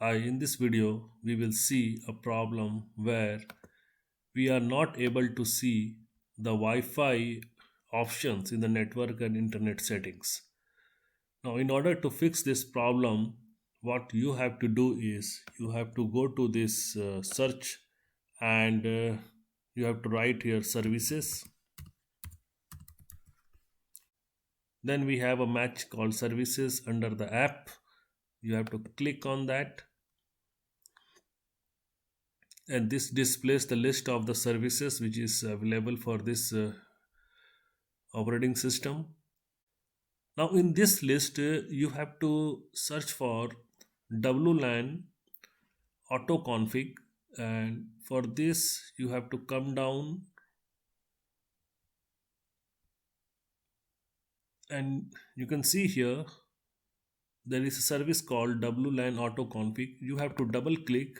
In this video, we will see a problem where we are not able to see the Wi-Fi options in the network and internet settings. Now, in order to fix this problem, what you have to do is you have to go to this search and you have to write here services. Then we have a match called services under the app. You have to click on that, and this displays the list of the services which is available for this operating system. Now in this list you have to search for WLAN auto config, and for this you have to come down and you can see here there is a service called WLAN auto config. You have to double click,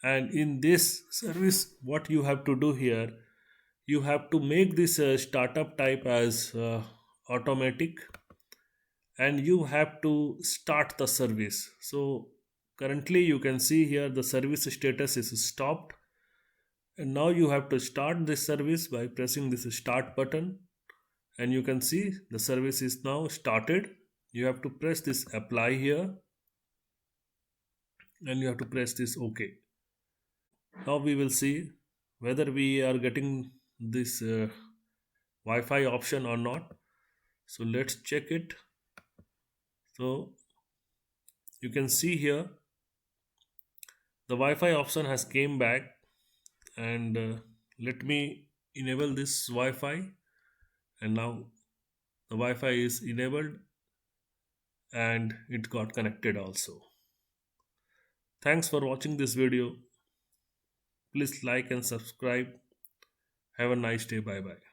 and in this service what you have to do here, you have to make this startup type as automatic, and you have to start the service. So currently you can see here the service status is stopped, and now you have to start this service by pressing this start button, and you can see the service is now started. You have to press this apply here, and you have to press this OK. Now we will see whether we are getting this Wi-Fi option or not. So let's check it. So you can see here the Wi-Fi option has came back, and let me enable this Wi-Fi, and now the Wi-Fi is enabled and it got connected also. Thanks for watching this video. Please like and subscribe. Have a nice day. Bye bye.